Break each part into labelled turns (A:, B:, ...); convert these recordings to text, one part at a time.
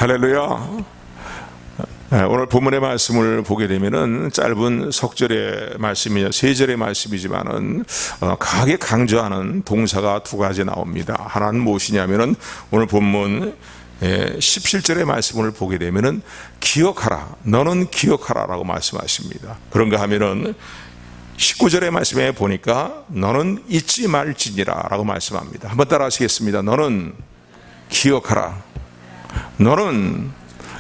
A: 할렐루야. 오늘 본문의 말씀을 보게 되면은 짧은 석절의 말씀이요, 세 절의 말씀이지만은 강하게 강조하는 동사가 두 가지 나옵니다. 하나는 무엇이냐면은 오늘 본문 17절의 말씀을 보게 되면은 기억하라, 너는 기억하라라고 말씀하십니다. 그런가 하면은 19절의 말씀에 보니까 너는 잊지 말지니라 라고 말씀합니다. 한번 따라 하시겠습니다. 너는 기억하라, 너는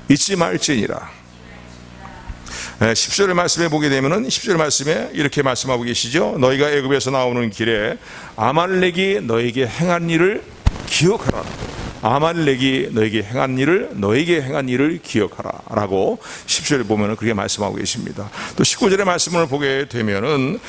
A: 잊지 말지니라. 10절의 말씀에 보게 되면은 10절 말씀에 이렇게 말씀하고 계시죠. 너희가 애굽에서 나오는 길에 아말렉이 너에게 행한 일을 기억하라. 아말렉이 너에게 행한 일을, 너에게 행한 일을 기억하라 라고 10절에 보면은 그렇게 말씀하고 계십니다. 또 19절의 말씀을 보게 되면은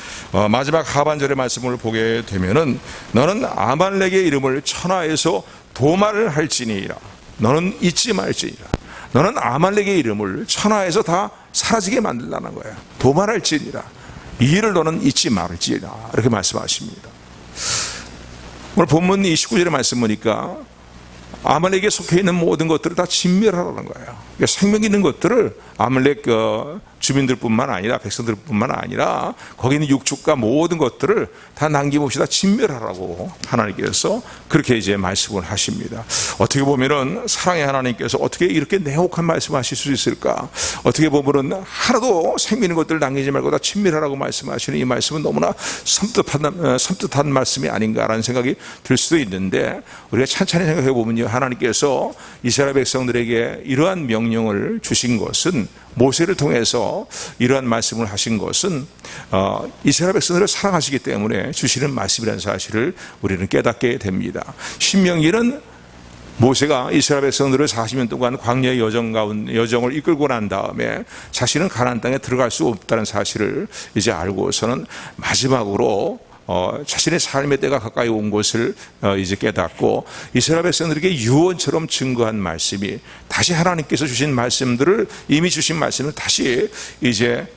A: 마지막 하반절의 말씀을 보게 되면은 너는 아말렉의 이름을 천하에서 도말을 할지니라. 너는 잊지 말지니라. 너는 아말렉의 이름을 천하에서 다 사라지게 만들라는 거야. 도말할지니라. 이 일을 너는 잊지 말지니라. 이렇게 말씀하십니다. 오늘 본문 29절의 말씀 보니까 아말렉에 속해 있는 모든 것들을 다 진멸하라는 거예요. 그러니까 생명 있는 것들을 아말렉 주민들뿐만 아니라 백성들뿐만 아니라 거기 있는 육축과 모든 것들을 다 남김없이 다 진멸하라고 하나님께서 그렇게 이제 말씀을 하십니다. 어떻게 보면은 사랑의 하나님께서 어떻게 이렇게 내혹한 말씀하실 수 있을까? 어떻게 보면은 하나도 생명 있는 것들을 남기지 말고 다 진멸하라고 말씀하시는 이 말씀은 너무나 섬뜩한 말씀이 아닌가라는 생각이 들 수도 있는데, 우리가 찬찬히 생각해 보면요, 하나님께서 이스라엘 백성들에게 이러한 명령을 주신 것은, 모세를 통해서 이러한 말씀을 하신 것은 이스라엘 백성들을 사랑하시기 때문에 주시는 말씀이라는 사실을 우리는 깨닫게 됩니다. 신명기는 모세가 이스라엘 백성들을 40년 동안 광야의 여정을 이끌고 난 다음에 자신은 가나안 땅에 들어갈 수 없다는 사실을 이제 알고서는 마지막으로 자신의 삶의 때가 가까이 온 것을 이제 깨닫고 이스라엘 백성들에게 유언처럼 증거한 말씀이, 다시 하나님께서 주신 말씀들을, 이미 주신 말씀을 다시 이제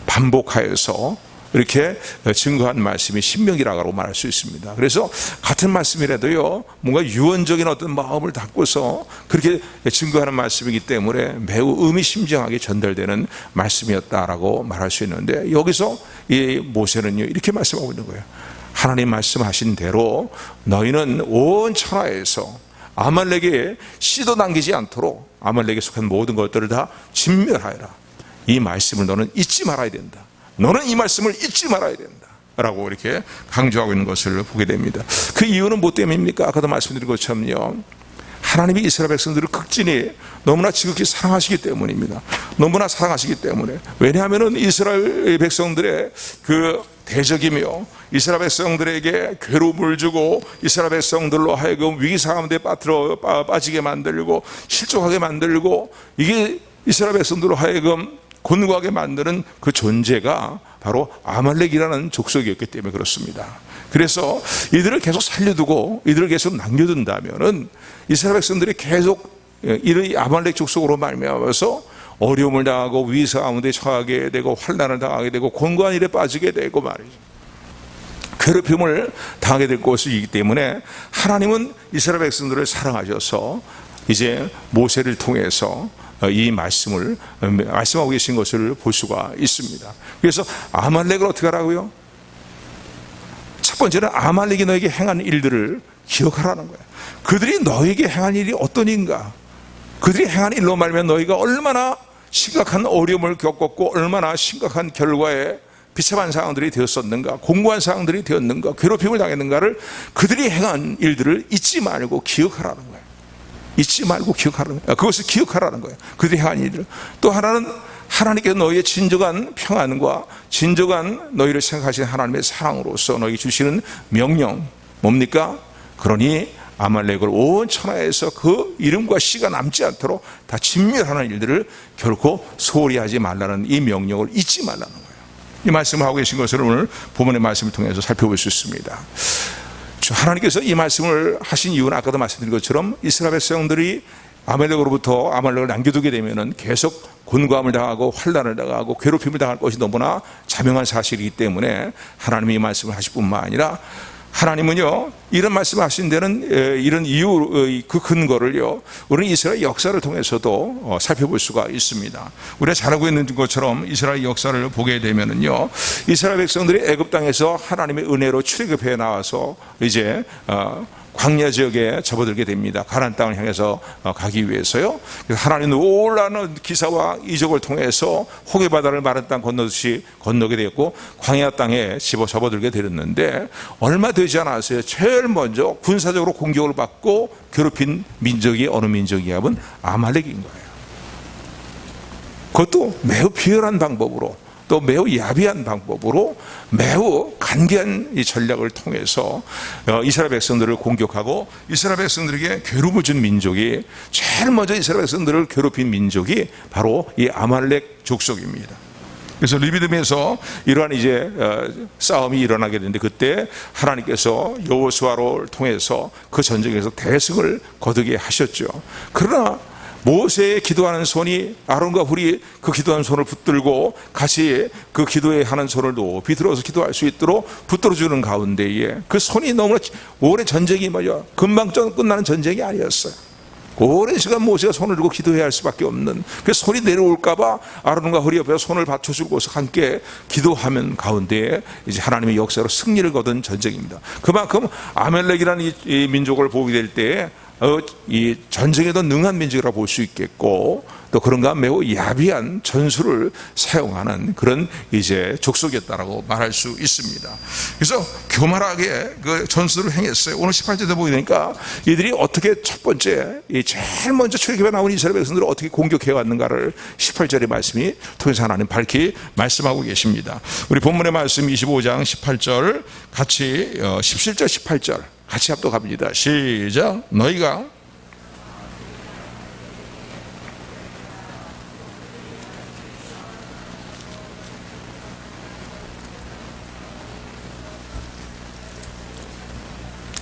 A: 반복하여서 이렇게 증거한 말씀이 신명기라고 말할 수 있습니다. 그래서 같은 말씀이라도요, 뭔가 유언적인 어떤 마음을 담고서 그렇게 증거하는 말씀이기 때문에 매우 의미심장하게 전달되는 말씀이었다라고 말할 수 있는데, 여기서 이 모세는요 이렇게 말씀하고 있는 거예요. 하나님 말씀하신 대로 너희는 온 천하에서 아말렉에 씨도 남기지 않도록 아말렉에 속한 모든 것들을 다 진멸하여라. 이 말씀을 너는 잊지 말아야 된다. 너는 이 말씀을 잊지 말아야 된다 라고 이렇게 강조하고 있는 것을 보게 됩니다. 그 이유는 뭐 때문입니까? 아까도 말씀드린 것처럼요, 하나님이 이스라엘 백성들을 극진히 너무나 지극히 사랑하시기 때문입니다. 너무나 사랑하시기 때문에. 왜냐하면 이스라엘 백성들의 그 대적이며 이스라엘 백성들에게 괴로움을 주고 이스라엘 백성들로 하여금 위기상 가운데 빠지게 만들고 실족하게 만들고, 이게 이스라엘 백성들로 하여금 곤고하게 만드는 그 존재가 바로 아말렉이라는 족속이었기 때문에 그렇습니다. 그래서 이들을 계속 살려두고 이들을 계속 남겨둔다면은 이스라엘 백성들이 계속 이 아말렉 족속으로 말미암아서 어려움을 당하고 위기사 가운데 처하게 되고 환난을 당하게 되고 곤고한 일에 빠지게 되고 말이죠, 괴롭힘을 당하게 될 것이기 때문에 하나님은 이스라엘 백성들을 사랑하셔서 이제 모세를 통해서 이 말씀을 말씀하고 계신 것을 볼 수가 있습니다. 그래서 아말렉을 어떻게 하라고요? 첫 번째는 아말렉이 너에게 행한 일들을 기억하라는 거예요. 그들이 너에게 행한 일이 어떤 일인가, 그들이 행한 일로 말하면 너희가 얼마나 심각한 어려움을 겪었고 얼마나 심각한 결과에 비참한 상황들이 되었었는가, 공고한 상황들이 되었는가, 괴롭힘을 당했는가를, 그들이 행한 일들을 잊지 말고 기억하라는 거예요. 잊지 말고 기억하라는 거예요. 그것을 기억하라는 거예요. 그들이 행한 일들. 또 하나는 하나님께서 너희의 진정한 평안과 진정한 너희를 생각하시는 하나님의 사랑으로서 너희에게 주시는 명령 뭡니까? 그러니 아말렉을 온 천하에서 그 이름과 씨가 남지 않도록 다 진멸하는 일들을 결코 소홀히 하지 말라는 이 명령을 잊지 말라는 거예요. 이 말씀을 하고 계신 것을 오늘 본문의 말씀을 통해서 살펴볼 수 있습니다. 하나님께서 이 말씀을 하신 이유는 아까도 말씀드린 것처럼 이스라엘 백성들이 아말렉으로부터 아말렉을 남겨두게 되면은 계속 곤고함을 당하고 환난을 당하고 괴롭힘을 당할 것이 너무나 자명한 사실이기 때문에 하나님이 이 말씀을 하실 뿐만 아니라 하나님은요, 이런 말씀하신 데는 이런 이유, 그 근거를요, 우리는 이스라엘 역사를 통해서도 살펴볼 수가 있습니다. 우리가 잘 알고 있는 것처럼 이스라엘 역사를 보게 되면은요, 이스라엘 백성들이 애굽 땅에서 하나님의 은혜로 출애굽해 나와서 이제 광야 지역에 접어들게 됩니다. 가나안 땅을 향해서 가기 위해서요. 하나님 놀라운 기사와 이적을 통해서 홍해 바다를 마른 땅 건너듯이 건너게 되었고 광야 땅에 접어들게 되었는데 얼마 되지 않았어요. 제일 먼저 군사적으로 공격을 받고 괴롭힌 민족이 어느 민족이냐면 아말렉인 거예요. 그것도 매우 비열한 방법으로, 또 매우 야비한 방법으로 매우 간계한 이 전략을 통해서 이스라엘 백성들을 공격하고 이스라엘 백성들에게 괴로움을 준 민족이, 제일 먼저 이스라엘 백성들을 괴롭힌 민족이 바로 이 아말렉 족속입니다. 그래서 르비딤에서 이러한 이제 싸움이 일어나게 되는데, 그때 하나님께서 여호수아를 통해서 그 전쟁에서 대승을 거두게 하셨죠. 그러나 모세의 기도하는 손이 아론과 훌이 그 기도하는 손을 붙들고 같이 그 기도에 하는 손을 높이 들어서 기도할 수 있도록 붙들어주는 가운데에 그 손이 너무나 오랜 전쟁이 말이야, 금방 끝나는 전쟁이 아니었어요. 오랜 시간 모세가 손을 들고 기도해야 할 수밖에 없는, 그래서 손이 내려올까봐 아론과 훌이 옆에서 손을 받쳐주고서 함께 기도하면 가운데에 이제 하나님의 역사로 승리를 거둔 전쟁입니다. 그만큼 아말렉이라는 이 민족을 보게 될 때에 이 전쟁에도 능한 민족이라고 볼 수 있겠고, 또 그런가 매우 야비한 전술을 사용하는 그런 이제 족속이었다라고 말할 수 있습니다. 그래서 교만하게 그 전술을 행했어요. 오늘 18절에 보게 되니까 이들이 어떻게 첫 번째, 제일 먼저 출애굽에 나온 이스라엘 백성들을 어떻게 공격해 왔는가를 18절의 말씀이 통해서 하나님 밝히 말씀하고 계십니다. 우리 본문의 말씀 25장 18절 같이 17절 18절 같이 합독합니다. 시작. 너희가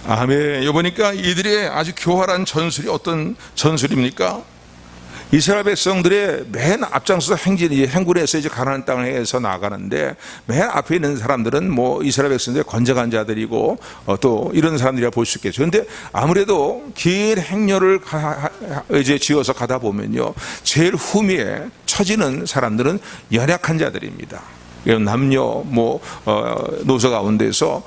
A: 아멘. 여기 보니까 이들의 아주 교활한 전술이 어떤 전술입니까? 이스라엘 백성들의 맨 앞장서서 행군해서 이제 가나안 땅을 해서 나가는데, 맨 앞에 있는 사람들은 뭐 이스라엘 백성들의 건장한 자들이고 또 이런 사람들이라 볼 수 있겠죠. 그런데 아무래도 긴 행렬을 이제 지어서 가다 보면요, 제일 후미에 처지는 사람들은 연약한 자들입니다. 남녀 노소 가운데서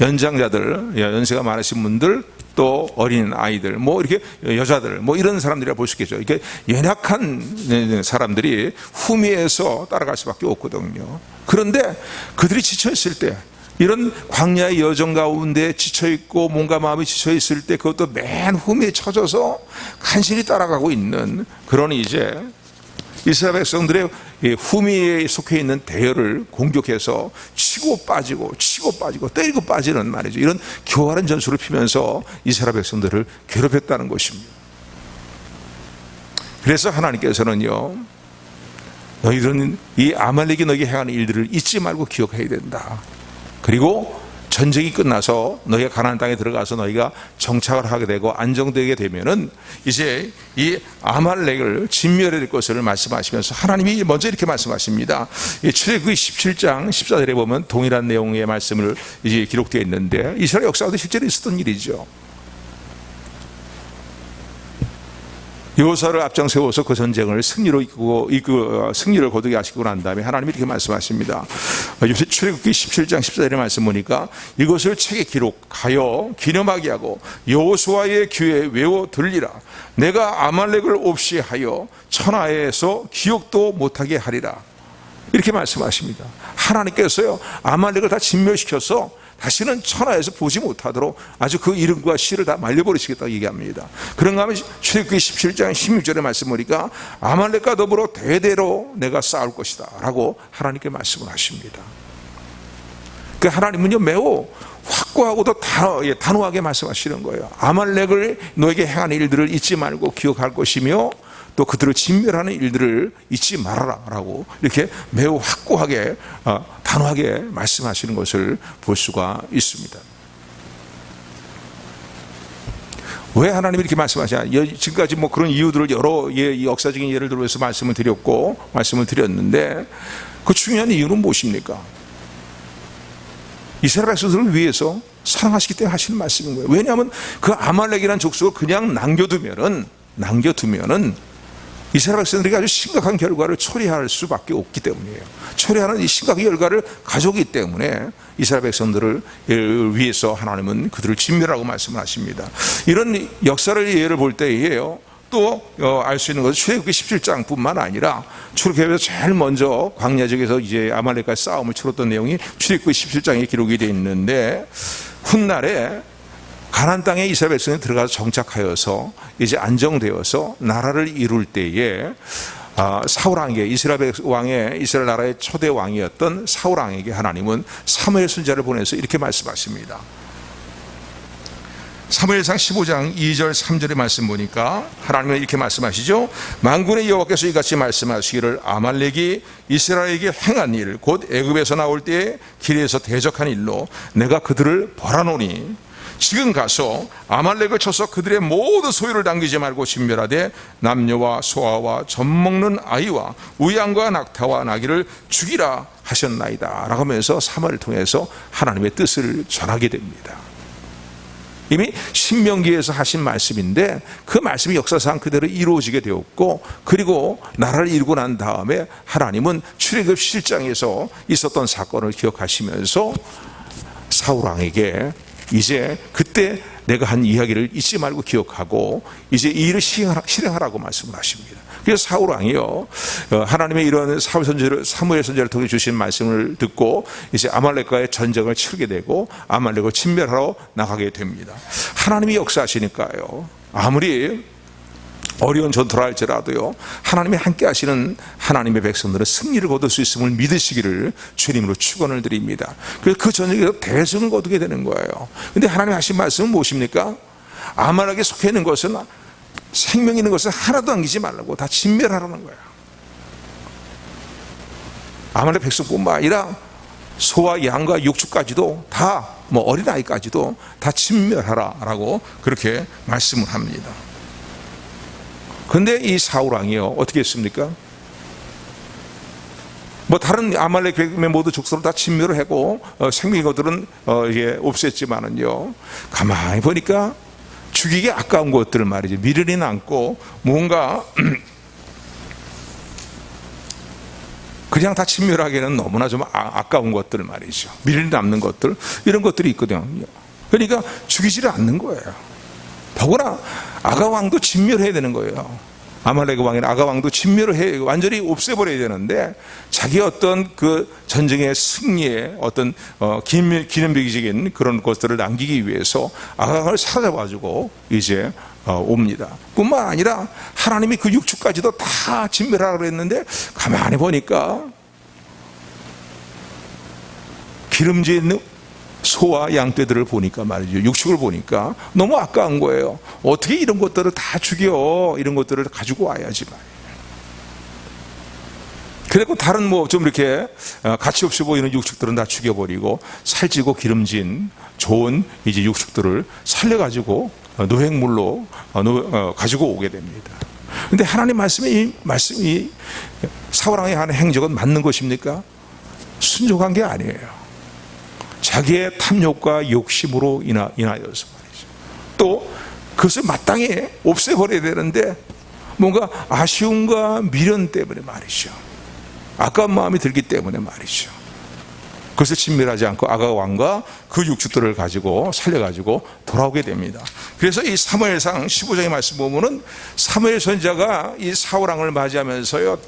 A: 연장자들, 연세가 많으신 분들, 또 어린 아이들, 이렇게 여자들, 이런 사람들이라 볼 수 있겠죠. 이게 연약한 사람들이 후미에서 따라갈 수밖에 없거든요. 그런데 그들이 지쳐있을 때, 이런 광야의 여정 가운데 지쳐있고 뭔가 마음이 지쳐있을 때 그것도 맨 후미에 처져서 간신히 따라가고 있는 그런 이제 이스라엘 백성들의 후미에 속해 있는 대열을 공격해서 치고 빠지고 때리고 빠지는 말이죠. 이런 교활한 전술을 피면서 이스라엘 백성들을 괴롭혔다는 것입니다. 그래서 하나님께서는요, 너희들은 이 아말렉이 너희에게 행하는 일들을 잊지 말고 기억해야 된다. 그리고 전쟁이 끝나서 너희가 가나안 땅에 들어가서 너희가 정착을 하게 되고 안정되게 되면은 이제 이 아말렉을 진멸해야 될 것을 말씀하시면서 하나님이 먼저 이렇게 말씀하십니다. 출애굽기 17장 14절에 보면 동일한 내용의 말씀을 이제 기록되어 있는데, 이스라엘 역사도 실제로 있었던 일이죠. 여호수아를 앞장 세워서 그 전쟁을 승리로 승리를 거두게 하시고 난 다음에 하나님이 이렇게 말씀하십니다. 출애굽기 17장 14절의 말씀 보니까 이것을 책에 기록하여 기념하게 하고 여호수아의 귀에 외워 들리라. 내가 아말렉을 없이 하여 천하에서 기억도 못하게 하리라. 이렇게 말씀하십니다. 하나님께서요, 아말렉을 다 진멸시켜서 다시는 천하에서 보지 못하도록 아주 그 이름과 씨를 다 말려버리시겠다고 얘기합니다. 그런가 하면 출애굽기 17장 16절의 말씀 보니까 아말렉과 더불어 대대로 내가 싸울 것이다 라고 하나님께 말씀을 하십니다. 그 하나님은요, 매우 확고하고도 단호하게 말씀하시는 거예요. 아말렉을 너에게 행한 일들을 잊지 말고 기억할 것이며 또 그들을 진멸하는 일들을 잊지 말아라 라고 이렇게 매우 확고하게 단호하게 말씀하시는 것을 볼 수가 있습니다. 왜 하나님이 이렇게 말씀하시냐? 지금까지 그런 이유들을 여러 역사적인 예를 들어서 말씀을 드렸는데 그 중요한 이유는 무엇입니까? 이스라엘 백성들을 위해서 사랑하시기 때문에 하시는 말씀인 거예요. 왜냐하면 그 아말렉이라는 족속을 그냥 남겨두면은 이스라엘 백성들이 아주 심각한 결과를 초래할 수밖에 없기 때문이에요. 초래하는 이 심각한 결과를 가져오기 때문에 이스라엘 백성들을 위해서 하나님은 그들을 진멸하고 말씀을 하십니다. 이런 역사를 예를 볼 때에요, 또 알 수 있는 것은 출애굽기 17장뿐만 아니라 출애굽에서 제일 먼저 광야 지역에서 이제 아말렉과 싸움을 치렀던 내용이 출애굽기 17장에 기록이 되어 있는데, 훗날에 가나안 땅에 이스라엘 백성이 들어가서 정착하여서 이제 안정되어서 나라를 이룰 때에 사울 왕에게, 이스라엘 나라의 초대 왕이었던 사울 왕에게 하나님은 사무엘 선지자를 보내서 이렇게 말씀하십니다. 사무엘상 15장 2절 3절의 말씀 보니까 하나님은 이렇게 말씀하시죠. 만군의 여호와께서 이같이 말씀하시기를 아말렉이 이스라엘에게 행한 일, 곧 애굽에서 나올 때에 길에서 대적한 일로 내가 그들을 벌하노니 지금 가서 아말렉을 쳐서 그들의 모든 소유를 남기지 말고 진멸하되 남녀와 소아와 젖먹는 아이와 우양과 낙타와 나귀를 죽이라 하셨나이다 라고 하면서 사무엘을 통해서 하나님의 뜻을 전하게 됩니다. 이미 신명기에서 하신 말씀인데 그 말씀이 역사상 그대로 이루어지게 되었고, 그리고 나라를 이루고 난 다음에 하나님은 출애굽 17장에서 있었던 사건을 기억하시면서 사울 왕에게 이제 그때 내가 한 이야기를 잊지 말고 기억하고 이제 이 일을 실행하라고 말씀을 하십니다. 그래서 사울 왕이요, 하나님의 이런 사무엘 선지자를 통해 주신 말씀을 듣고 이제 아말렉과의 전쟁을 치르게 되고 아말렉을 진멸하러 나가게 됩니다. 하나님이 역사하시니까요, 아무리 어려운 전투를 할지라도요, 하나님이 함께 하시는 하나님의 백성들은 승리를 거둘 수 있음을 믿으시기를 주님으로 축원을 드립니다. 그래서 그 전쟁에서 대승을 거두게 되는 거예요. 근데 하나님이 하신 말씀은 무엇입니까? 아말렉에 속해 있는 것은, 생명 있는 것은 하나도 남기지 말라고, 다 진멸하라는 거야. 아말렉 백성뿐만 아니라 소와 양과 육축까지도 다, 어린아이까지도 다 진멸하라라고 그렇게 말씀을 합니다. 그런데 이 사울 왕이요, 어떻게 했습니까? 다른 아말렉 백성의 모두 족속을 다 진멸을 하고 생명의 것들은 이게 없앴지만은요, 가만히 보니까 죽이기 아까운 것들을 말이죠, 미련이 남고 뭔가 그냥 다 진멸하기에는 너무나 좀 아까운 것들 말이죠, 미련이 남는 것들, 이런 것들이 있거든요. 그러니까 죽이지를 않는 거예요. 더구나 아가왕도 진멸해야 되는 거예요. 아말렉 왕인 아가왕도 진멸을 해, 완전히 없애버려야 되는데 자기 어떤 그 전쟁의 승리의 어떤 기념비적인 그런 것들을 남기기 위해서 아가왕을 사로잡아가지고 이제 옵니다. 뿐만 아니라 하나님이 그 육축까지도 다 진멸하라고 했는데 가만히 보니까 기름지에 있는 소와 양떼들을 보니까 말이죠, 육축을 보니까 너무 아까운 거예요. 어떻게 이런 것들을 다 죽여, 이런 것들을 가지고 와야지 말이에요. 그리고 다른 좀 이렇게 가치 없이 보이는 육축들은 다 죽여버리고 살찌고 기름진 좋은 이제 육축들을 살려가지고 노획물로 가지고 오게 됩니다. 그런데 하나님 말씀이 사울 왕이 하는 행적은 맞는 것입니까? 순종한 게 아니에요. 자기의 탐욕과 욕심으로 인하여서 말이죠. 또 그것을 마땅히 없애버려야 되는데 뭔가 아쉬움과 미련 때문에 말이죠, 아까운 마음이 들기 때문에 말이죠, 그것을 진멸하지 않고 아가 왕과 그 육축들을 가지고 살려가지고 돌아오게 됩니다. 그래서 이 사무엘상 15장의 말씀 보면은 사무엘 선지자가 이 사울 왕을 맞이하면서요,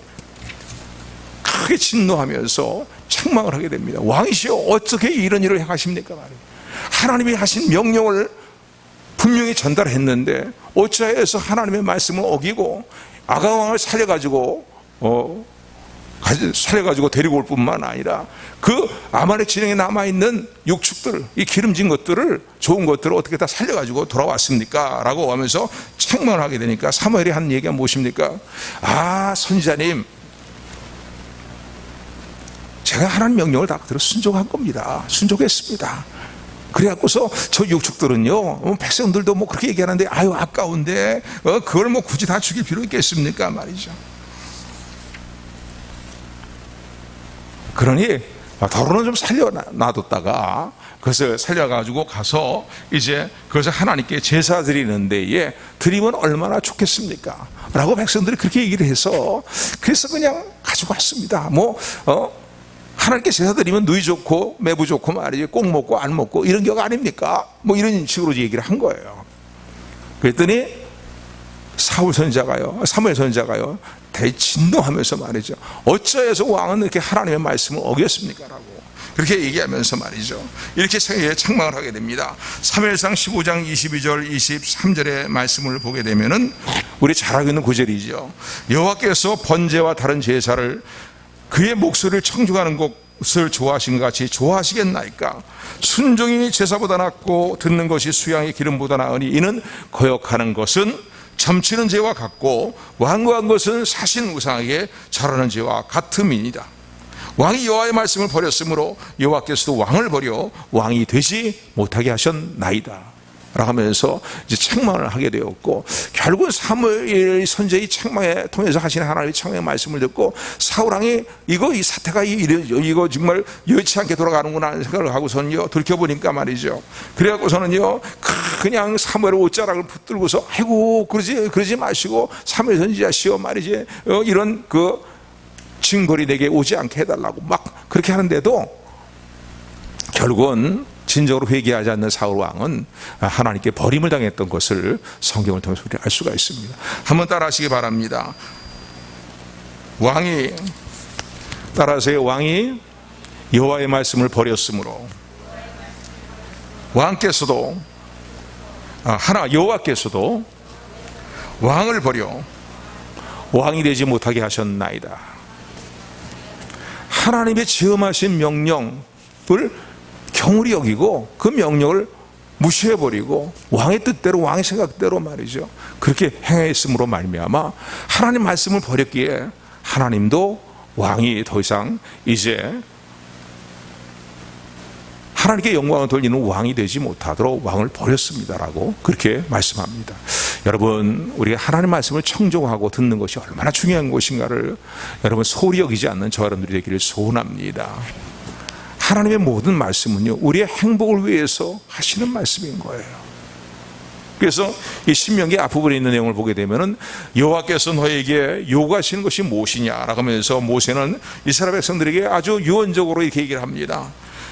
A: 크게 진노하면서 책망을 하게 됩니다. 왕이시여, 어떻게 이런 일을 행하십니까 말이에요. 하나님이 하신 명령을 분명히 전달했는데 어찌하여서 하나님의 말씀을 어기고 아가왕을 살려가지고 데리고 올 뿐만 아니라 그 아말렉 진영에 남아있는 육축들, 이 기름진 것들을, 좋은 것들을 어떻게 다 살려가지고 돌아왔습니까? 라고 하면서 책망을 하게 되니까 사무엘이 한 얘기가 무엇입니까? 선지자님, 제가 하나님 명령을 다 그대로 순종한 겁니다. 순종했습니다. 그래갖고서 저 육축들은요, 백성들도 그렇게 얘기하는데 아까운데 그걸 굳이 다 죽일 필요 있겠습니까 말이죠. 그러니 더러는 좀 살려놔뒀다가 그것을 살려가지고 가서 이제 그것을 하나님께 제사 드리는 데에 드리면 얼마나 좋겠습니까? 라고 백성들이 그렇게 얘기를 해서 그래서 그냥 가지고 왔습니다. 하나님께 제사 드리면 누이 좋고 매부 좋고 말이지 꼭 먹고 안 먹고 이런 격 아닙니까? 이런 식으로 얘기를 한 거예요. 그랬더니 사무엘 선지자가요 대진노하면서 말이죠. 어찌해서 왕은 이렇게 하나님의 말씀을 어겼습니까? 라고 그렇게 얘기하면서 말이죠. 이렇게 책망을 하게 됩니다. 사무엘상 15장 22절 23절의 말씀을 보게 되면은 우리 잘 알고 있는 구절이죠. 여호와께서 번제와 다른 제사를 그의 목소리를 청중하는 것을 좋아하신 것 같이 좋아하시겠나이까? 순종이 제사보다 낫고 듣는 것이 수양의 기름보다 나으니 이는 거역하는 것은 점치는 죄와 같고 완고한 것은 사신 우상에게 절하는 죄와 같음이니이다. 왕이 여호와의 말씀을 버렸으므로 여호와께서도 왕을 버려 왕이 되지 못하게 하셨나이다 라고 하면서 이제 책망을 하게 되었고, 결국은 사무엘 선지자의 책망에 통해서 하시는 하나님의 책망의 말씀을 듣고 사울왕이 이 사태가 이거 정말 여의치 않게 돌아가는구나 하는 생각을 하고서는요 돌이켜보니까 말이죠. 그래갖고서는요 그냥 사무엘 옷자락을 붙들고서 아이고 그러지 마시고 사무엘 선지자시여 말이지 이런 징벌이 내게 오지 않게 해달라고 막 그렇게 하는데도 결국은 진정으로 회개하지 않는 사울왕은 하나님께 버림을 당했던 것을 성경을 통해서 우리 알 수가 있습니다. 한번 따라하시기 바랍니다. 따라하세요. 왕이 여호와의 말씀을 버렸으므로 여호와께서도 왕을 버려 왕이 되지 못하게 하셨나이다. 하나님의 지엄하신 명령을 경홀히 여기고 그 명령을 무시해버리고 왕의 뜻대로 왕의 생각대로 말이죠 그렇게 행했으므로 말미암아 하나님 말씀을 버렸기에 하나님도 왕이 더 이상 이제 하나님께 영광을 돌리는 왕이 되지 못하도록 왕을 버렸습니다라고 그렇게 말씀합니다. 여러분, 우리가 하나님 말씀을 청종하고 듣는 것이 얼마나 중요한 것인가를 여러분 소홀히 여기지 않는 저 여러분들이 되기를 소원합니다. 하나님의 모든 말씀은요 우리의 행복을 위해서 하시는 말씀인 거예요. 그래서 이 신명기 앞부분에 있는 내용을 보게 되면은 여호와께서 너에게 요구하시는 것이 무엇이냐라고 하면서 모세는 이스라엘 백성들에게 아주 유언적으로 이렇게 얘기를 합니다.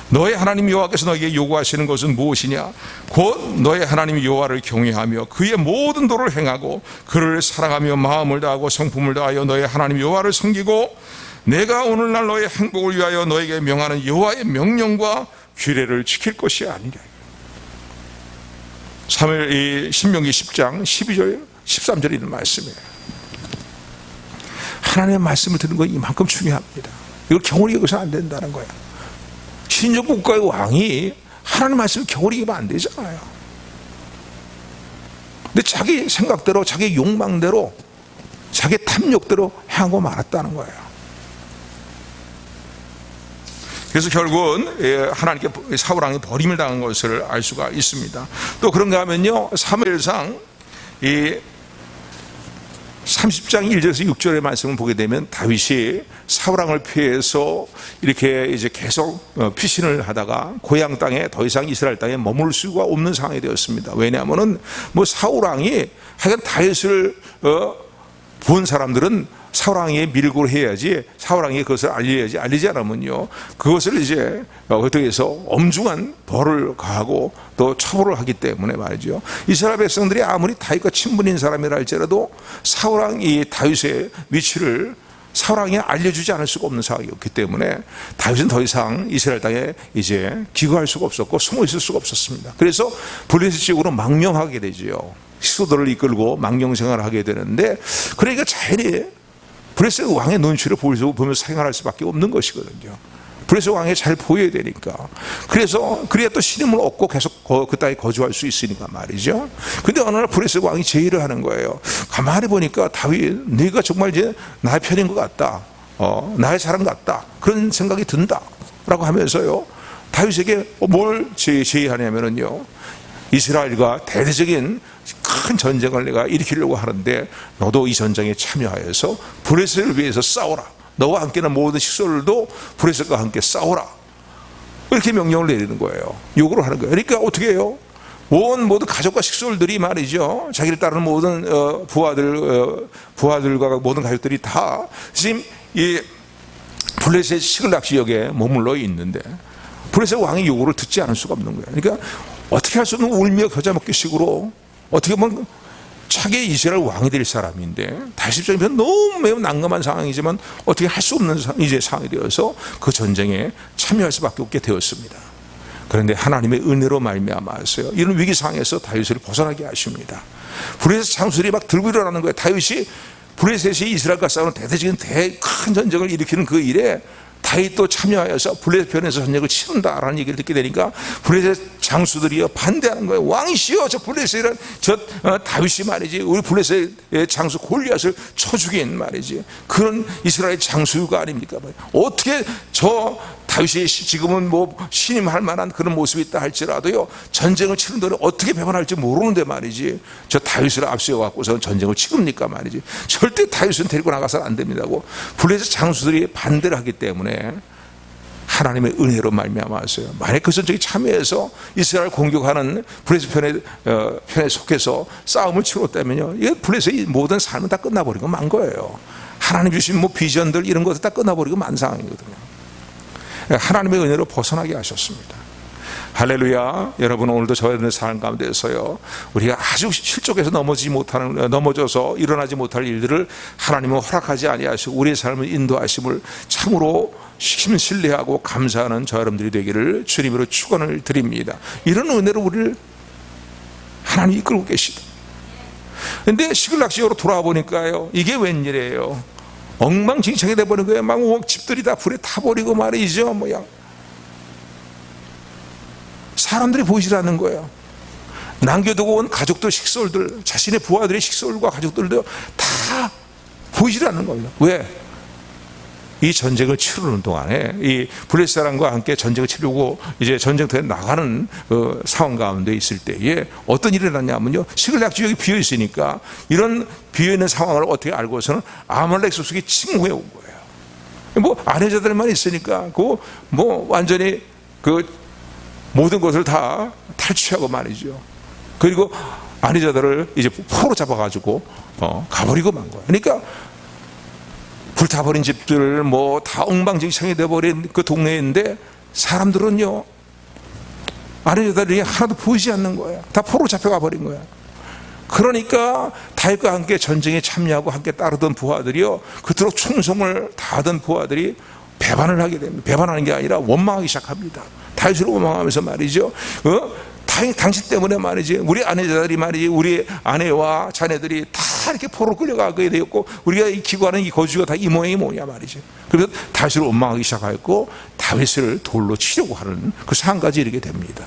A: 너의 하나님 여호와께서 너에게 요구하시는 것은 무엇이냐? 곧 너의 하나님 여호와를 경외하며 그의 모든 도를 행하고 그를 사랑하며 마음을 다하고 성품을 다하여 너의 하나님 여호와를 섬기고 내가 오늘날 너의 행복을 위하여 너에게 명하는 여호와의 명령과 규례를 지킬 것이 아니냐. 신명기 10장 12절 13절에 있는 말씀이에요. 하나님의 말씀을 듣는 건 이만큼 중요합니다. 이걸 경홀히 여기서는 안 된다는 거예요. 신적 국가의 왕이 하나님 말씀을 경홀히 여기면 안 되잖아요. 근데 자기 생각대로 자기 욕망대로 자기 탐욕대로 행하고 말았다는 거예요. 그래서 결국은 하나님께 사울왕이 버림을 당한 것을 알 수가 있습니다. 또 그런가 하면요 사무엘상 30장 1절에서 6절의 말씀을 보게 되면 다윗이 사울왕을 피해서 이렇게 이제 계속 피신을 하다가 고향 땅에 더 이상 이스라엘 땅에 머물 수가 없는 상황이 되었습니다. 왜냐하면은 사울왕이 하여간 다윗을 본 사람들은 사울왕이 밀고를 해야지 사울왕이 그것을 알려야지 알리지 않으면요 그것을 이제 어떻게 해서 엄중한 벌을 가하고 또 처벌을 하기 때문에 말이죠. 이스라엘 백성들이 아무리 다윗과 친분인 사람이라 할지라도 사울왕이 다윗의 위치를 사울왕이 알려주지 않을 수가 없는 상황이었기 때문에 다윗은 더 이상 이스라엘 땅에 이제 기거할 수가 없었고 숨어 있을 수가 없었습니다. 그래서 블레셋 지역으로 망명하게 되죠. 식소들을 이끌고 망명 생활을 하게 되는데 그러니까 자연히 블레셋 왕의 눈치를 보면서 생활할 수밖에 없는 것이거든요. 블레셋 왕이 잘 보여야 되니까. 그래야 또 신임을 얻고 계속 그 땅에 거주할 수 있으니까 말이죠. 근데 어느 날 블레셋 왕이 제의를 하는 거예요. 가만히 보니까 다윗, 네가 정말 이제 나의 편인 것 같다. 나의 사람 같다. 그런 생각이 든다. 라고 하면서요. 다윗에게 뭘 제의하냐면요. 이스라엘과 대대적인 큰 전쟁을 내가 일으키려고 하는데 너도 이 전쟁에 참여하여서 블레셋을 위해서 싸워라. 너와 함께는 모든 식솔들도 블레셋과 함께 싸워라 이렇게 명령을 내리는 거예요. 요구를 하는 거예요. 그러니까 어떻게 해요? 온 모든 가족과 식솔들이 말이죠, 자기를 따르는 모든 부하들과 모든 가족들이 다 지금 이 블레셋 시글락 지역에 머물러 있는데 블레셋 왕의 요구를 듣지 않을 수가 없는 거예요. 그러니까 어떻게 할 수 없는 울며 겨자 먹기 식으로, 어떻게 보면 차기 이스라엘 왕이 될 사람인데 다시 입장에서 너무 매우 난감한 상황이지만 어떻게 할 수 없는 이제 상황이 되어서 그 전쟁에 참여할 수밖에 없게 되었습니다. 그런데 하나님의 은혜로 말미암아서요, 이런 위기 상황에서 다윗을 벗어나게 하십니다. 블레셋 장수들이 막 들고 일어나는 거예요. 다윗이 블레셋이 이스라엘과 싸우는 대대적인 큰 전쟁을 일으키는 그 일에 다윗도 참여하여서 블레셋 편에서 전쟁을 치른다라는 얘기를 듣게 되니까 블레셋 장수들이요 반대하는 거예요. 왕이시여, 저 블레셋이란 다윗이 말이지 우리 블레셋의 장수 골리앗을 쳐 죽인 말이지 그런 이스라엘 장수가 아닙니까? 어떻게 저 다윗이 지금은 뭐 신임할 만한 그런 모습이 있다 할지라도요, 전쟁을 치는 동안 어떻게 배반할지 모르는데 말이지 저 다윗을 앞세워 갖고서 전쟁을 치릅니까 말이지. 절대 다윗은 데리고 나가서는 안 됩니다고 블레셋 장수들이 반대를 하기 때문에 하나님의 은혜로 말미암아서요, 만약 그 전쟁에 참여해서 이스라엘 공격하는 블레셋 편에 속해서 싸움을 치렀다면요, 이 블레셋의 모든 삶은 다 끝나버리고 만 거예요. 하나님 주신 뭐 비전들 이런 것도 다 끝나버리고 만 상황이거든요. 하나님의 은혜로 벗어나게 하셨습니다. 할렐루야. 여러분, 오늘도 저희들의 삶 가운데서요, 우리가 아주 실족해서 넘어져서 일어나지 못할 일들을 하나님은 허락하지 아니하시고 우리의 삶을 인도하심을 참으로 신뢰하고 감사하는 저 여러분들이 되기를 주님으로 축원을 드립니다. 이런 은혜로 우리를 하나님이 이끌고 계시다. 그런데 시글락 지역으로 돌아와 보니까요, 이게 웬일이에요? 엉망진창이 돼버린 거예요. 막 집들이 다 불에 타버리고 말이죠. 뭐야, 사람들이 보이질 않는 거예요. 남겨두고 온 가족들 식솔들, 자신의 부하들의 식솔과 가족들도 다 보이질 않는 겁니다. 왜? 이 전쟁을 치르는 동안에 이 블레셋 사람과 함께 전쟁을 치르고 이제 전쟁터에 나가는 상황 가운데 있을 때에 어떤 일이 일어났냐면요, 시글락 지역이 비어 있으니까 이런 비어 있는 상황을 어떻게 알고서는 아말렉 소속이 침공해 온 거예요. 뭐 아내자들만 있으니까 그 뭐 완전히 그 모든 것을 다 탈취하고 말이죠. 그리고 아내자들을 이제 포로 잡아가지고 가버리고 만 거예요. 그러니까 불타버린 집들 뭐 다 엉망진창이 돼버린 그 동네인데 사람들은요, 아내자들이 하나도 보이지 않는 거예요. 다 포로 잡혀가 버린 거예요. 그러니까 다윗과 함께 전쟁에 참여하고 함께 따르던 부하들이요, 그토록 충성을 다하던 부하들이 배반을 하게 됩니다. 배반하는 게 아니라 원망하기 시작합니다. 다윗을 원망하면서 말이죠, 당신 때문에 말이지 우리 아내자들이 말이지 우리 아내와 자녀들이 다 이렇게 포로 끌려가게 되었고 우리가 기구하는 이 거주가 다 이 모양이 뭐냐 말이지. 그래서 다윗을 원망하기 시작하였고 다윗을 돌로 치려고 하는 그 상황까지 이르게 됩니다.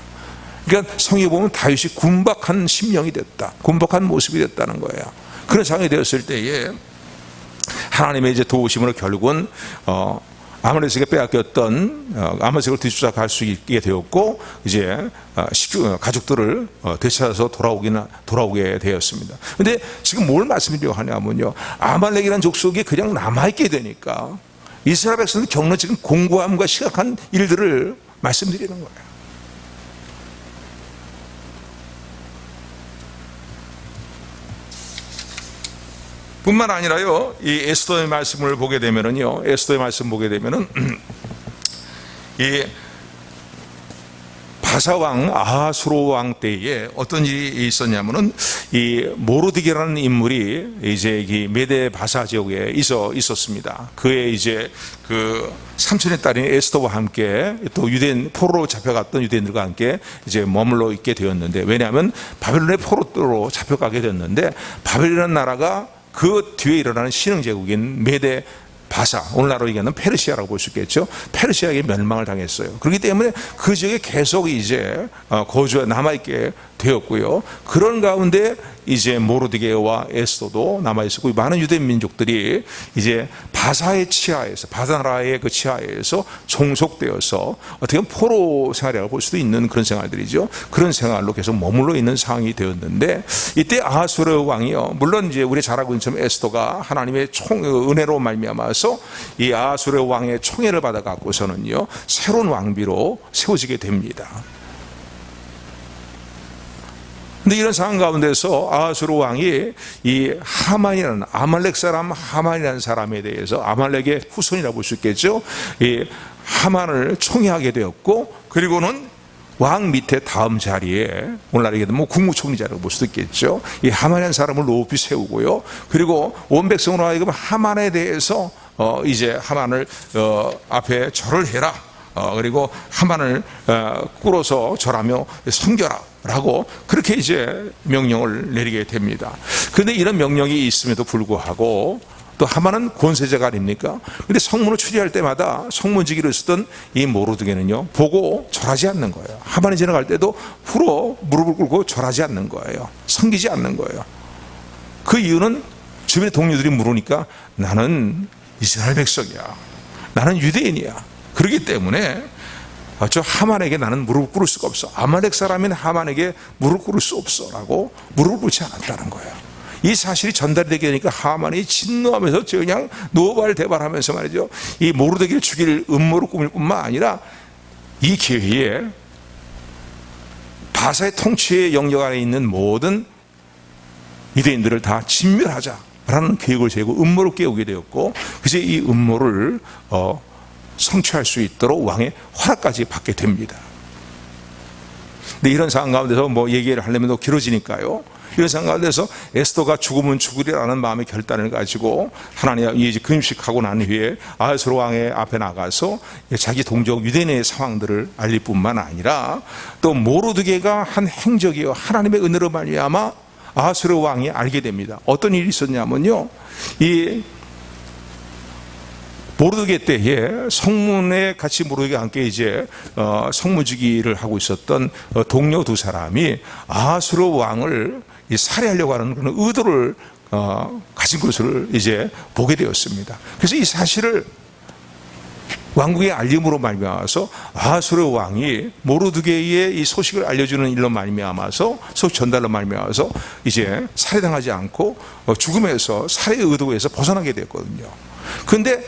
A: 그러니까 성경에 보면 다윗이 군박한 심령이 됐다, 군박한 모습이 됐다는 거예요. 그런 상황이 되었을 때에 하나님의 이제 도우심으로 결국은 아말렉에게 빼앗겼던 아말렉을 뒤쫓아갈 수 있게 되었고 이제 가족들을 되찾아서 돌아오게 되었습니다. 그런데 지금 뭘 말씀드리려고 하냐면요, 아말렉이라는 족속이 그냥 남아있게 되니까 이스라엘 백성들이 겪는 지금 공고함과 심각한 일들을 말씀드리는 거예요. 뿐만 아니라요, 이 에스더의 말씀을 보게 되면은요, 에스더의 말씀 보게 되면은 이 바사왕 아하수로왕 때에 어떤 일이 있었냐면은 이 모르드게라는 인물이 이제 이 메데 바사 지역에 있었습니다. 그의 이제 그 삼촌의 딸인 에스더와 함께 또 유대인 포로로 잡혀갔던 유대인들과 함께 이제 머물러 있게 되었는데, 왜냐하면 바벨론의 포로로 잡혀가게 됐는데 바벨론이라는 나라가 그 뒤에 일어나는 신흥제국인 메데 바사, 오늘날로 얘기하는 페르시아라고 볼 수 있겠죠. 페르시아에게 멸망을 당했어요. 그렇기 때문에 그 지역에 계속 이제 남아있게 되었고요. 그런 가운데 이제 모르드게와 에스더도 남아 있었고, 많은 유대 민족들이 이제 바사의 치하에서, 바사 나라의 그 치하에서 종속되어서 어떻게 보면 포로 생활이라고 볼 수도 있는 그런 생활들이죠. 그런 생활로 계속 머물러 있는 상황이 되었는데, 이때 아하수르 왕이요, 물론 이제 우리 잘 알고 있는 것처럼 에스더가 하나님의 은혜로 말미암아서 이 아하수르 왕의 총애를 받아 갖고서는요, 새로운 왕비로 세워지게 됩니다. 근데 이런 상황 가운데서 아하수르 왕이 이 하만이라는, 아말렉 사람 하만이라는 사람에 대해서, 아말렉의 후손이라고 볼 수 있겠죠. 이 하만을 총애하게 되었고, 그리고는 왕 밑에 다음 자리에, 오늘날 얘기하면 뭐 국무총리자라고 볼 수도 있겠죠. 이 하만이라는 사람을 높이 세우고요. 그리고 온 백성으로 하여금 하만에 대해서 이제 하만을 앞에 절을 해라. 그리고 하만을 꿇어서 절하며 섬겨라 라고 그렇게 이제 명령을 내리게 됩니다. 그런데 이런 명령이 있음에도 불구하고 또 하만은 권세자가 아닙니까? 근데 성문을 추리할 때마다 성문지기로 있었던 이 모르드게는요, 보고 절하지 않는 거예요. 하만이 지나갈 때도 풀어 무릎을 꿇고 절하지 않는 거예요. 섬기지 않는 거예요. 그 이유는 주변의 동료들이 물으니까 나는 이스라엘 백성이야, 나는 유대인이야. 그렇기 때문에 저 하만에게 나는 무릎 꿇을 수가 없어. 아말렉 사람인 하만에게 무릎 꿇을 수 없어 라고 무릎을 꿇지 않았다는 거예요. 이 사실이 전달이 되게 되니까 하만이 진노하면서 그냥 노발대발하면서 말이죠, 이 모르드게를 죽일 음모를 꾸밀 뿐만 아니라 이 기회에 바사의 통치의 영역 안에 있는 모든 유대인들을 다 진멸하자라는 계획을 세우고 음모를 깨우게 되었고, 그래서 이 음모를 성취할 수 있도록 왕의 허락까지 받게 됩니다. 근데 이런 상황 가운데서 뭐 얘기를 하려면 더 길어지니까요, 이런 상황 가운데서 에스더가 죽으면 죽으리라는 마음의 결단을 가지고 하나님 이제 금식하고 난 후에 아하수르 왕의 앞에 나가서 자기 동족 유대인의 상황들을 알릴 뿐만 아니라 또 모르드게가 한 행적이요, 하나님의 은혜로 말미암아 아하수르 왕이 알게 됩니다. 어떤 일이 있었냐면요, 이 모르드게 때에 성문에 같이 모르드게와 함께 이제 성문지기를 하고 있었던 동료 두 사람이 아하수르 왕을 살해하려고 하는 그런 의도를 가진 것을 이제 보게 되었습니다. 그래서 이 사실을 왕국의 알림으로 말미암아서 아하수르 왕이 모르드게의 이 소식을 알려주는 일로 말미암아서, 소식 전달로 말미암아서 이제 살해당하지 않고 죽음에서, 살해의 의도에서 벗어나게 됐거든요. 그런데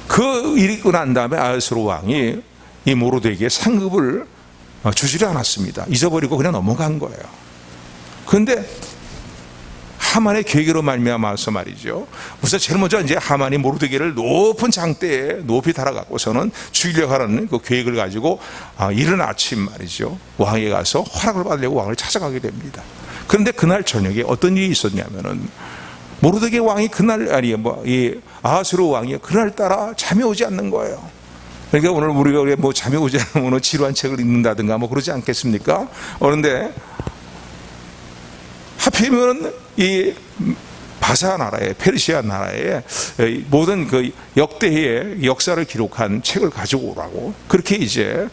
A: 그 일이 있고 난 다음에 아하수르 왕이 이 모르드게에게 상급을 주지를 않았습니다. 잊어버리고 그냥 넘어간 거예요. 그런데 하만의 계획으로 말미암아서 말이죠, 우선 제일 먼저 이제 하만이 모르드게를 높은 장대에 높이 달아갖고서는 죽이려고 하는 그 계획을 가지고 이른 아침 말이죠, 왕에 가서 허락을 받으려고 왕을 찾아가게 됩니다. 그런데 그날 저녁에 어떤 일이 있었냐면은, 모르드게 왕이 이 아하수르 왕이 그날따라 잠이 오지 않는 거예요. 그러니까 오늘 우리가 뭐 잠이 오지 않으면 지루한 책을 읽는다든가 뭐 그러지 않겠습니까? 그런데 하필이면 이 바사 나라의, 페르시아 나라의 모든 그 역대의 역사를 기록한 책을 가지고 오라고 그렇게 이제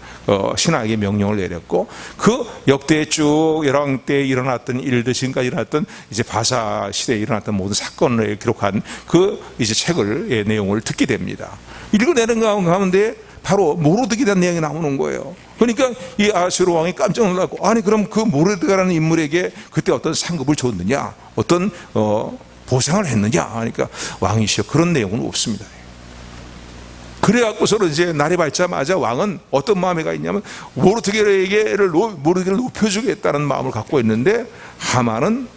A: 신하에게 명령을 내렸고, 그 역대에 쭉 열왕 때 일어났던 일들, 지금까지 일어났던 이제 바사 시대에 일어났던 모든 사건을 기록한 그 이제 책을, 내용을 듣게 됩니다. 읽어내는 가운데 바로 모르드게에 대한 내용이 나오는 거예요. 그러니까 이 아하수르 왕이 깜짝 놀랐고, 아니 그럼 그 모르드게라는 인물에게 그때 어떤 상급을 줬느냐, 어떤 보상을 했느냐 하니까 왕이시여 그런 내용은 없습니다. 그래갖고서 이제 날이 밝자마자 왕은 어떤 마음이 있냐면 모르드게를 높여주겠다는 마음을 갖고 있는데, 하만은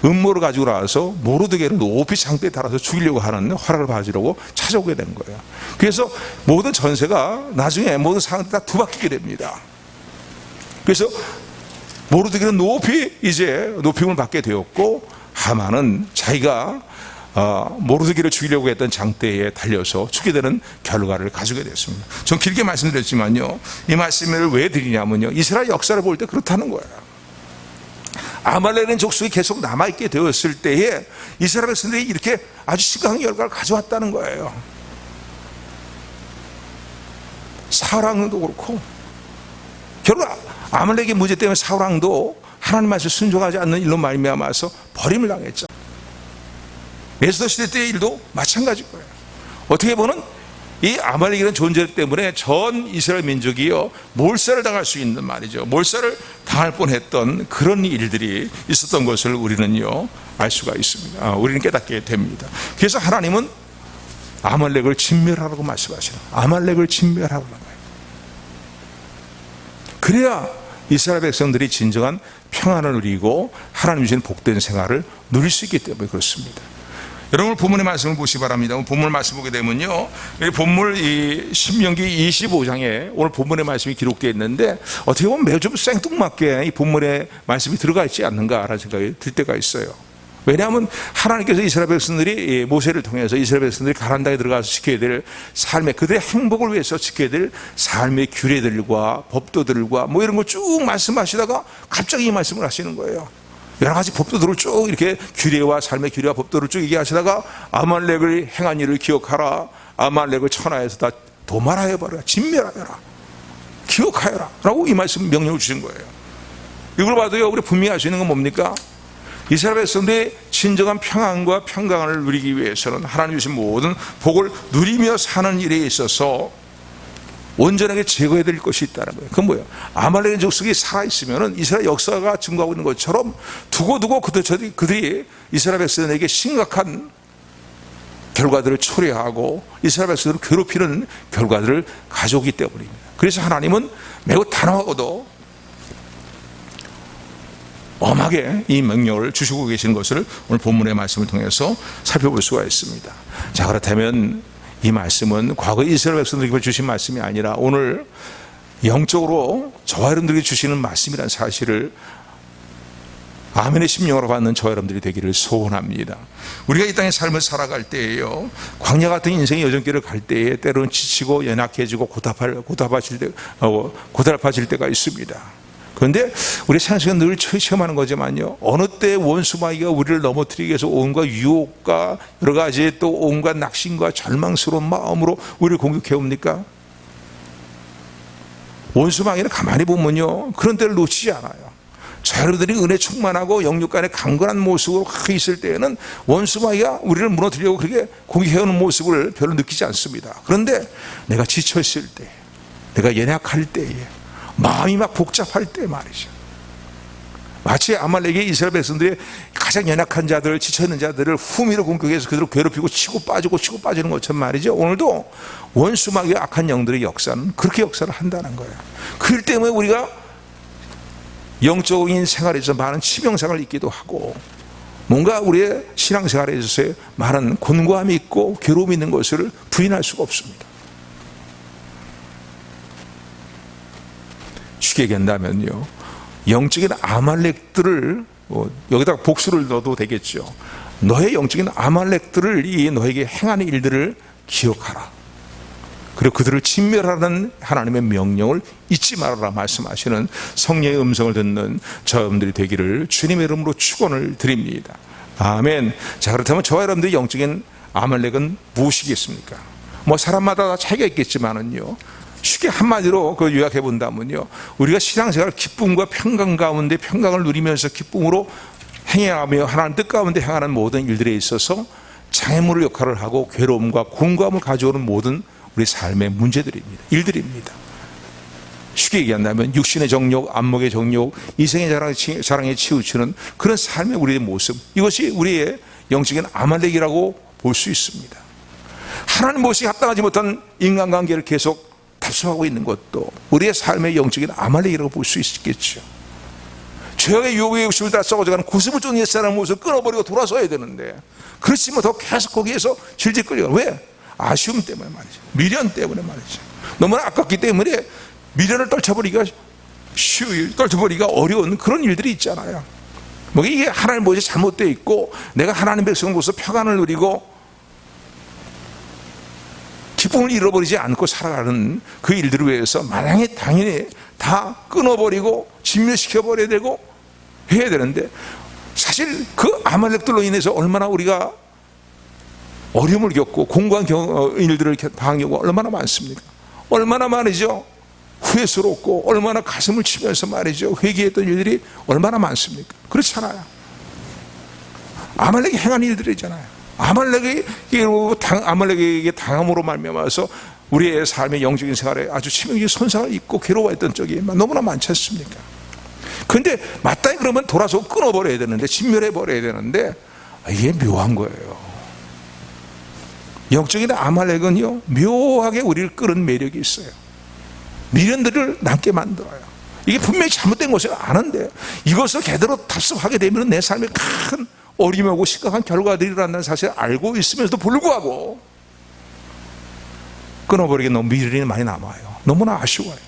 A: 음모를 가지고 나와서 모르드게를 높이 장대에 달아서 죽이려고 하는, 허락을 받으려고 찾아오게 된 거예요. 그래서 모든 전세가 나중에 모든 상황들이 다 뒤바뀌게 됩니다. 그래서 모르드게는 높이 이제 높임을 받게 되었고, 하만은 자기가 모르드게를 죽이려고 했던 장대에 달려서 죽게 되는 결과를 가지게 됐습니다. 전 길게 말씀드렸지만요, 이 말씀을 왜 드리냐면요, 이스라엘 역사를 볼 때 그렇다는 거예요. 아말렉은 족속이 계속 남아있게 되었을 때에 이스라엘 백성들이 이렇게 아주 심각한 결과를 가져왔다는 거예요. 사랑도 그렇고, 결국 아말렉의 문제 때문에 사울왕도 하나님 말씀 순종하지 않는 일로 말미암아서 버림을 당했죠. 에스더 시대 때의 일도 마찬가지일 거예요. 어떻게 보면 이 아말렉이라는 존재 때문에 전 이스라엘 민족이요 몰살을 당할 수 있는 말이죠. 몰살을 당할 뻔했던 그런 일들이 있었던 것을 우리는요 알 수가 있습니다. 우리는 깨닫게 됩니다. 그래서 하나님은 아말렉을 진멸하라고 말씀하시는 거예요. 아말렉을 진멸하라는 거예요. 그래야 이스라엘 백성들이 진정한 평안을 누리고 하나님 주신 복된 생활을 누릴 수 있기 때문에 그렇습니다. 여러분 본문의 말씀을 보시기 바랍니다. 본문 말씀 보게 되면요, 본문 이 신명기 25장에 오늘 본문의 말씀이 기록되어 있는데 어떻게 보면 매우 좀 생뚱맞게 이 본문의 말씀이 들어가 있지 않는가라는 생각이 들 때가 있어요. 왜냐하면 하나님께서 이스라엘 백성들이 모세를 통해서 이스라엘 백성들이 가나안 땅에 들어가서 지켜야 될 삶의 그들의 행복을 위해서 지켜야 될 삶의 규례들과 법도들과 뭐 이런 걸 쭉 말씀하시다가 갑자기 이 말씀을 하시는 거예요. 여러 가지 법도들을 쭉 이렇게 규례와 삶의 규례와 법도를 쭉 얘기하시다가 아말렉을 행한 일을 기억하라. 아말렉을 천하에서 다 도말하여버려라. 진멸하여라. 기억하여라. 라고 이 말씀 명령을 주신 거예요. 이걸 봐도요, 우리 분명히 알 수 있는 건 뭡니까? 이스라엘 백성들의 진정한 평안과 평강을 누리기 위해서는 하나님 주신 모든 복을 누리며 사는 일에 있어서 온전하게 제거해야 될 것이 있다는 거예요. 그건 뭐예요? 아말렉의 족속이 살아있으면 이스라엘 역사가 증거하고 있는 것처럼 두고두고 그들이 이스라엘 백성에게 심각한 결과들을 초래하고 이스라엘 백성들을 괴롭히는 결과들을 가져오기 때문입니다. 그래서 하나님은 매우 단호하고도 엄하게 이 명령을 주시고 계시는 것을 오늘 본문의 말씀을 통해서 살펴볼 수가 있습니다. 자, 그렇다면 이 말씀은 과거 이스라엘 백성들에게 주신 말씀이 아니라 오늘 영적으로 저와 여러분들에게 주시는 말씀이라는 사실을 아멘의 심령으로 받는 저와 여러분들이 되기를 소원합니다. 우리가 이 땅의 삶을 살아갈 때에요, 광야 같은 인생의 여정길을 갈 때에 때로는 지치고 연약해지고 고달파질 때가 있습니다. 그런데 우리 생각은 늘 체험하는 거지만요, 어느 때 원수마귀가 우리를 넘어뜨리기 위해서 온갖 유혹과 여러 가지 또 온갖 낙심과 절망스러운 마음으로 우리를 공격해 옵니까? 원수마귀는 가만히 보면요 그런 때를 놓치지 않아요. 저 여러분들이 은혜 충만하고 영육 간에 강건한 모습으로 있을 때에는 원수마귀가 우리를 무너뜨리려고 그렇게 공격해오는 모습을 별로 느끼지 않습니다. 그런데 내가 지쳐있을 때, 내가 연약할 때에, 마음이 막 복잡할 때 말이죠, 마치 아말렉이 이스라엘 백성들이 가장 연약한 자들, 지쳐있는 자들을 후미로 공격해서 그들을 괴롭히고 치고 빠지는 것처럼 말이죠, 오늘도 원수마귀의 악한 영들의 역사는 그렇게 역사를 한다는 거예요. 그럴 때문에 우리가 영적인 생활에서 많은 치명상을 입기도 하고 뭔가 우리의 신앙생활에 있어서 많은 곤고함이 있고 괴로움이 있는 것을 부인할 수가 없습니다. 쉽게 얘기한다면요, 영적인 아말렉들을 여기다가 복수를 넣어도 되겠죠. 너의 영적인 아말렉들을 너에게 행하는 일들을 기억하라. 그리고 그들을 진멸하라는 하나님의 명령을 잊지 말아라 말씀하시는 성령의 음성을 듣는 저여러분들이 되기를 주님의 이름으로 축원을 드립니다. 아멘. 자, 그렇다면 저와 여러분들의 영적인 아말렉은 무엇이겠습니까? 뭐 사람마다 다 차이가 있겠지만은요, 쉽게 한마디로 그 요약해 본다면요, 우리가 신앙생활 기쁨과 평강 가운데 평강을 누리면서 기쁨으로 행해가며 하나님 뜻 가운데 행하는 모든 일들에 있어서 장애물의 역할을 하고 괴로움과 공감을 가져오는 모든 우리 삶의 문제들입니다. 일들입니다. 쉽게 얘기한다면 육신의 정욕, 안목의 정욕, 이생의 자랑에 치우치는 그런 삶의 우리의 모습, 이것이 우리의 영적인 아말렉이라고 볼 수 있습니다. 하나님 모습에 합당하지 못한 인간관계를 계속 답습하고 있는 것도 우리의 삶의 영적인 아말렉이라고 볼 수 있겠죠. 죄악의 유혹의 욕심을 따라 썩어져가는 구습을 쫓는 옛사람의 모습을 끊어버리고 돌아서야 되는데 그렇지 뭐 더 계속 거기에서 질질 끌려가. 왜? 아쉬움 때문에 말이죠. 미련 때문에 말이죠. 너무나 아깝기 때문에 미련을 떨쳐버리기가 어려운 그런 일들이 있잖아요. 뭐 이게 하나님 모습이 잘못되어 있고 내가 하나님 백성으로서 평안을 누리고 기쁨을 잃어버리지 않고 살아가는 그 일들을 위해서 마땅히 당연히 다 끊어버리고 진멸시켜버려야 되고 해야 되는데, 사실 그 아말렉들로 인해서 얼마나 우리가 어려움을 겪고 공고한 일들을 당한 경우가 얼마나 많습니까? 얼마나 많으죠. 후회스럽고 얼마나 가슴을 치면서 말이죠, 회개했던 일들이 얼마나 많습니까? 그렇잖아요. 아말렉이 행한 일들이잖아요. 아말렉에게 당함으로 말미암아서 우리의 삶의 영적인 생활에 아주 치명적인 손상을 입고 괴로워했던 적이 너무나 많지 않습니까? 그런데 마땅히 그러면 돌아서 끊어버려야 되는데, 진멸해버려야 되는데, 이게 묘한 거예요. 영적인 아말렉은요, 묘하게 우리를 끌은 매력이 있어요. 미련들을 남게 만들어요. 이게 분명히 잘못된 것을 아는데 이것을 제대로 답습하게 되면 내 삶에 큰 어림이 오고 심각한 결과들이라는 사실을 알고 있으면서도 불구하고 끊어버리기에 너무 미련이 많이 남아요. 너무나 아쉬워요.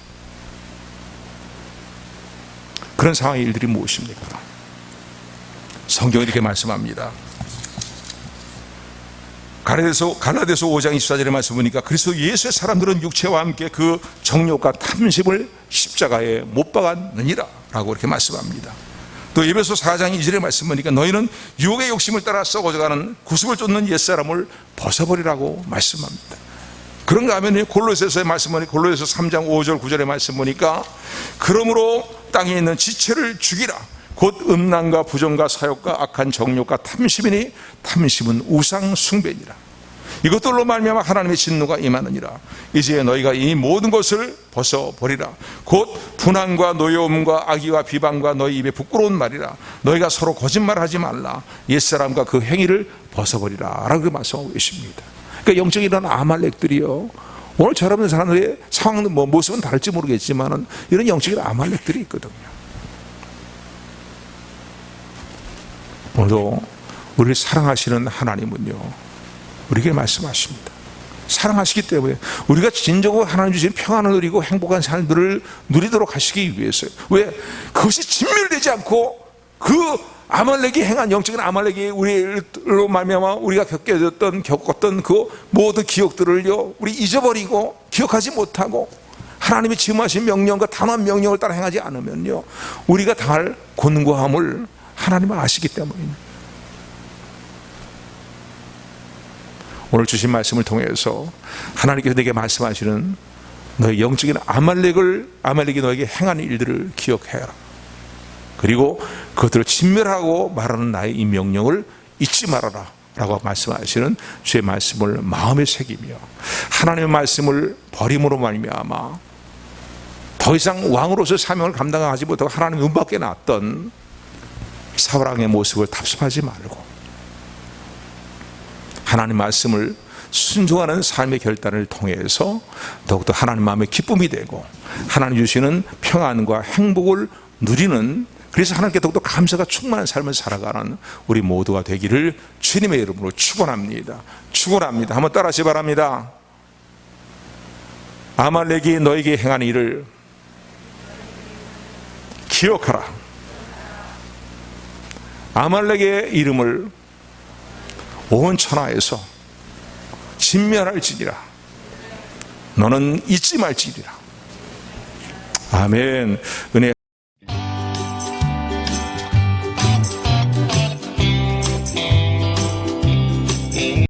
A: 그런 상황의 일들이 무엇입니까? 성경이 이렇게 말씀합니다. 갈라디아서 5장 24절에 말씀 보니까, 그리스도 예수의 사람들은 육체와 함께 그 정욕과 탐심을 십자가에 못 박았느니라 라고 이렇게 말씀합니다. 또 에베소 4장 2절에 말씀 보니까, 너희는 유혹의 욕심을 따라 썩어져가는 구습을 쫓는 옛사람을 벗어버리라고 말씀합니다. 그런가 하면 골로새서의 말씀 보니까, 골로새서 3장 5절 9절의 말씀 보니까, 그러므로 땅에 있는 지체를 죽이라. 곧 음란과 부정과 사욕과 악한 정욕과 탐심이니 탐심은 우상 숭배니라. 이것들로 말미암아 하나님의 진노가 임하느니라. 이제 너희가 이 모든 것을 벗어버리라. 곧 분한과 노여움과 악의와 비방과 너희 입에 부끄러운 말이라. 너희가 서로 거짓말하지 말라. 옛사람과 그 행위를 벗어버리라 라고 말씀하고 계십니다. 그러니까 영적인 이런 아말렉들이요, 오늘 저러는 사람들의 상황은 모습은 다를지 모르겠지만 이런 영적인 아말렉들이 있거든요. 오늘도 우리를 사랑하시는 하나님은요, 우리에게 말씀하십니다. 사랑하시기 때문에 우리가 진정으로 하나님 주신 평안을 누리고 행복한 삶들을 누리도록 하시기 위해서요. 왜? 그것이 진멸되지 않고 그 아말렉이 행한 영적인 아말렉이 우리로 말미암아 우리가 겪었던 그 모든 기억들을요, 우리 잊어버리고 기억하지 못하고 하나님이 지음하신 명령과 단호한 명령을 따라 행하지 않으면요, 우리가 당할 곤고함을 하나님은 아시기 때문입니다. 오늘 주신 말씀을 통해서 하나님께서 내게 말씀하시는 너의 영적인 아말렉이 너에게 행한 일들을 기억해라. 그리고 그것들을 진멸하고 말하는 나의 이 명령을 잊지 말아라 라고 말씀하시는 주의 말씀을 마음에 새기며, 하나님의 말씀을 버림으로 말미암아 더 이상 왕으로서 사명을 감당하지 못하고 하나님의 문 밖에 놨던 사울왕의 모습을 답습하지 말고 하나님 말씀을 순종하는 삶의 결단을 통해서 더욱더 하나님 마음의 기쁨이 되고 하나님 주시는 평안과 행복을 누리는, 그래서 하나님께 더욱더 감사가 충만한 삶을 살아가는 우리 모두가 되기를 주님의 이름으로 축원합니다. 축원합니다. 한번 따라하시기 바랍니다. 아말렉이 너에게 행한 일을 기억하라. 아말렉의 이름을 온 천하에서 진멸할지니라. 너는 잊지 말지니라. 아멘. 은혜